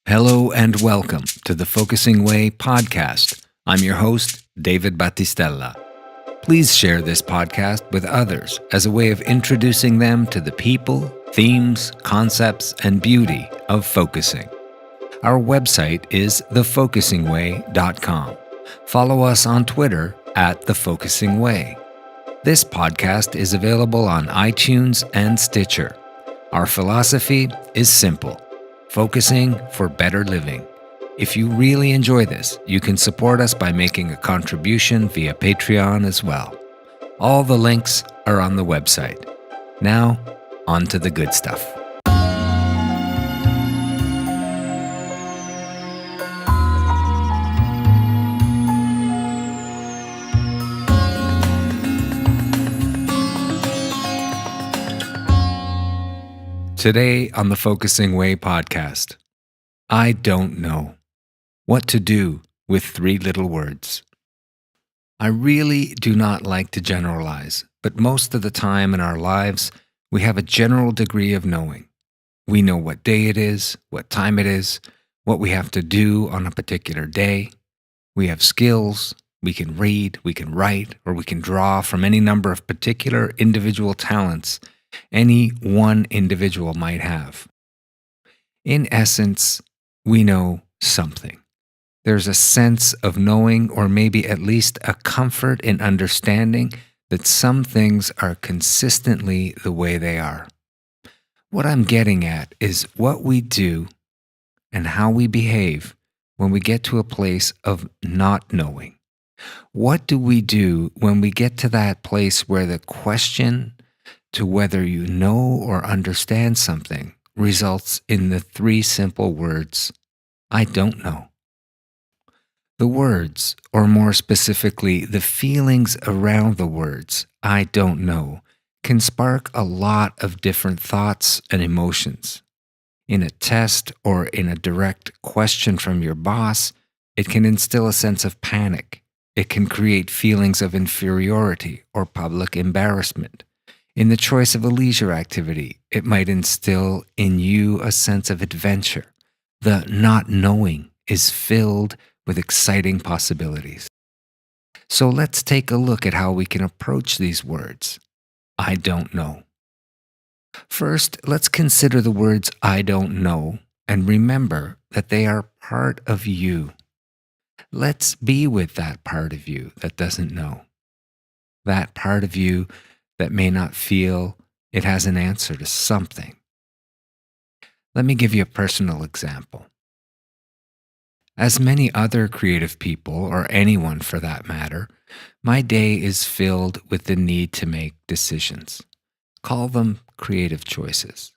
Hello and welcome to the Focusing Way podcast. I'm your host, David Battistella. Please share this podcast with others as a way of introducing them to the people, themes, concepts, and beauty of focusing. Our website is thefocusingway.com. Follow us on Twitter at The Focusing Way. This podcast is available on iTunes and Stitcher. Our philosophy is simple: focusing for better living. If you really enjoy this, you can support us by making a contribution via Patreon as well. All the links are on the website. Now, on to the good stuff. Today on the Focusing Way podcast, I don't know what to do with three little words. I really do not like to generalize, but most of the time in our lives, we have a general degree of knowing. We know what day it is, what time it is, what we have to do on a particular day. We have skills. We can read, we can write, or we can draw from any number of particular individual talents any one individual might have. In essence, we know something. There's a sense of knowing, or maybe at least a comfort in understanding that some things are consistently the way they are. What I'm getting at is what we do and how we behave when we get to a place of not knowing. What do we do when we get to that place where the question to whether you know or understand something results in the three simple words, I don't know? The words, or more specifically, the feelings around the words, I don't know, can spark a lot of different thoughts and emotions. In a test or in a direct question from your boss, it can instill a sense of panic. It can create feelings of inferiority or public embarrassment. In the choice of a leisure activity, it might instill in you a sense of adventure. The not knowing is filled with exciting possibilities. So let's take a look at how we can approach these words. I don't know. First, let's consider the words I don't know and remember that they are part of you. Let's be with that part of you that doesn't know. That part of you that may not feel it has an answer to something. Let me give you a personal example. As many other creative people, or anyone for that matter, my day is filled with the need to make decisions. Call them creative choices.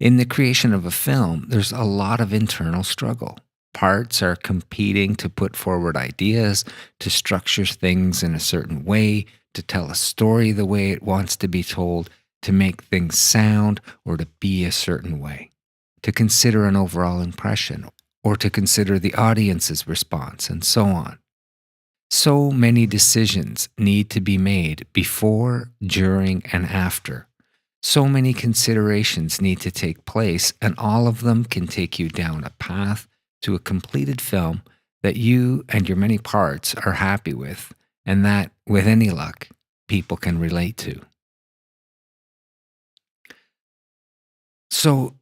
In the creation of a film, there's a lot of internal struggle. Parts are competing to put forward ideas, to structure things in a certain way, to tell a story the way it wants to be told, to make things sound or to be a certain way, to consider an overall impression, or to consider the audience's response, and so on. So many decisions need to be made before, during, and after. So many considerations need to take place, and all of them can take you down a path to a completed film that you and your many parts are happy with, and that, with any luck, people can relate to. So,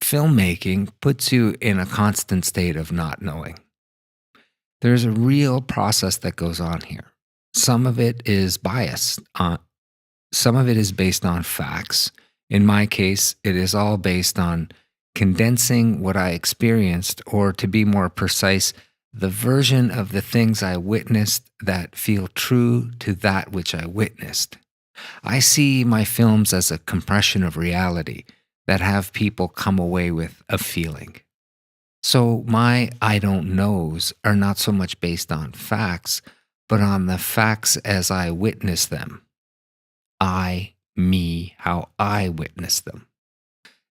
filmmaking puts you in a constant state of not knowing. There's a real process that goes on here. Some of it is biased. Some of it is based on facts. In my case, it is all based on condensing what I experienced, or to be more precise, the version of the things I witnessed that feel true to that which I witnessed. I see my films as a compression of reality that have people come away with a feeling. So my I don't knows are not so much based on facts, but on the facts as I witness them. Me, how I witness them.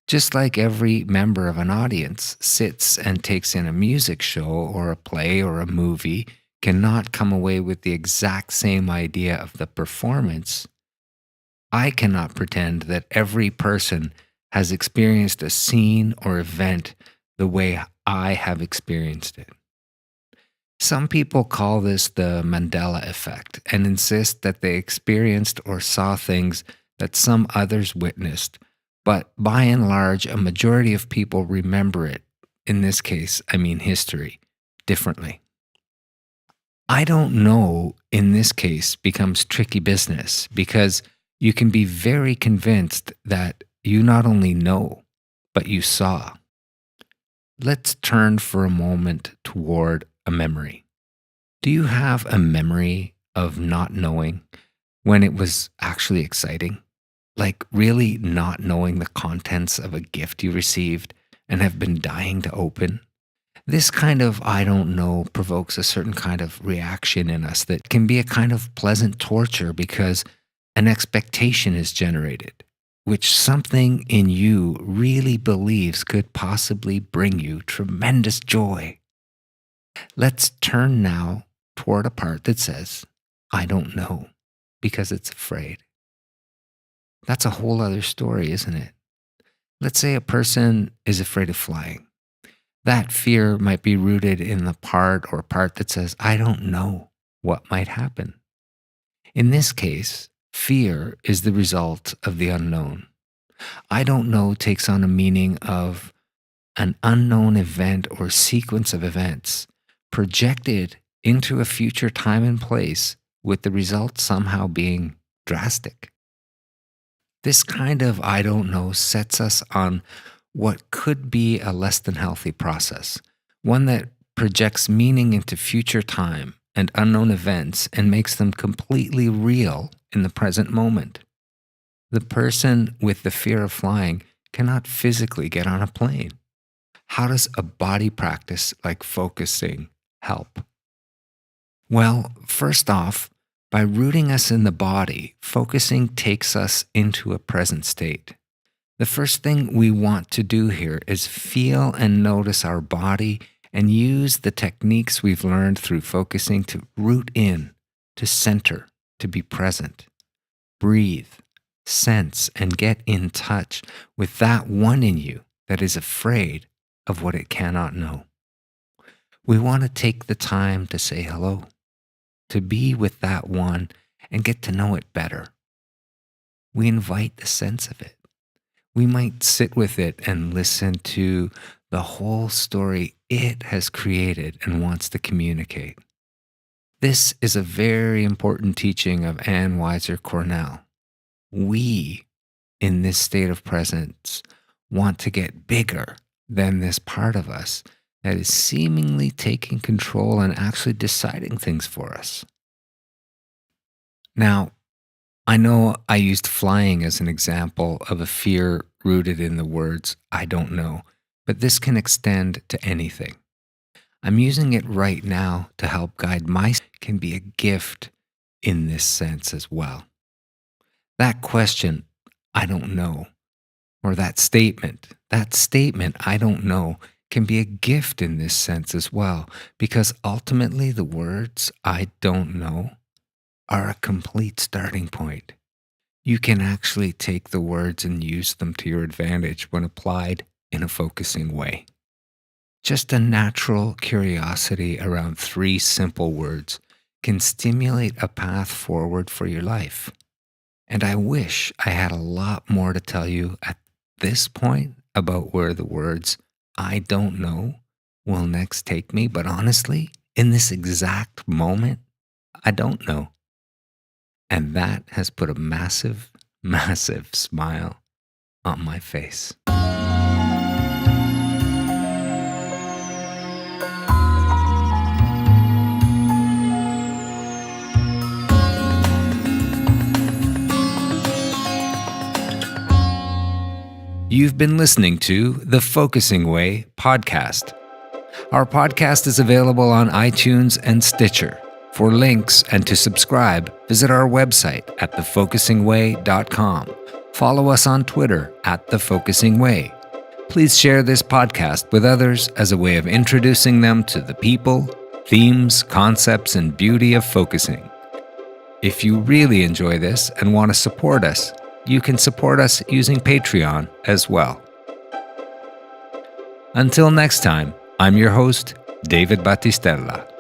Just like every member of an audience sits and takes in a music show or a play or a movie, cannot come away with the exact same idea of the performance, I cannot pretend that every person has experienced a scene or event the way I have experienced it. Some people call this the Mandela Effect and insist that they experienced or saw things that some others witnessed, but by and large, a majority of people remember it, in this case, I mean history, differently. I don't know in this case becomes tricky business because you can be very convinced that you not only know, but you saw. Let's turn for a moment toward a memory. Do you have a memory of not knowing when it was actually exciting? Like really not knowing the contents of a gift you received and have been dying to open? This kind of I don't know provokes a certain kind of reaction in us that can be a kind of pleasant torture because an expectation is generated, which something in you really believes could possibly bring you tremendous joy. Let's turn now toward a part that says, I don't know, because it's afraid. That's a whole other story, isn't it? Let's say a person is afraid of flying. That fear might be rooted in the part that says, I don't know what might happen. In this case, fear is the result of the unknown. I don't know takes on a meaning of an unknown event or sequence of events projected into a future time and place with the result somehow being drastic. This kind of I don't know sets us on what could be a less than healthy process, one that projects meaning into future time and unknown events and makes them completely real in the present moment. The person with the fear of flying cannot physically get on a plane. How does a body practice like focusing help? Well, first off, by rooting us in the body, focusing takes us into a present state. The first thing we want to do here is feel and notice our body and use the techniques we've learned through focusing to root in, to center, to be present. Breathe, sense, and get in touch with that one in you that is afraid of what it cannot know. We want to take the time to say hello, to be with that one and get to know it better. We invite the sense of it. We might sit with it and listen to the whole story it has created and wants to communicate. This is a very important teaching of Anne Weiser Cornell. We, in this state of presence, want to get bigger than this part of us that is seemingly taking control and actually deciding things for us. Now, I know I used flying as an example of a fear rooted in the words, I don't know, but this can extend to anything. I'm using it right now to help guide can be a gift in this sense as well. That question, I don't know, or that statement, I don't know, can be a gift in this sense as well, because ultimately the words, I don't know, are a complete starting point. You can actually take the words and use them to your advantage when applied in a focusing way. Just a natural curiosity around 3 simple words can stimulate a path forward for your life. And I wish I had a lot more to tell you at this point about where the words, I don't know, will next take me. But honestly, in this exact moment, I don't know. And that has put a massive, massive smile on my face. You've been listening to the Focusing Way podcast. Our podcast is available on iTunes and Stitcher. For links and to subscribe, visit our website at thefocusingway.com. Follow us on Twitter at thefocusingway. Please share this podcast with others as a way of introducing them to the people, themes, concepts, and beauty of focusing. If you really enjoy this and want to support us, you can support us using Patreon as well. Until next time, I'm your host, David Battistella.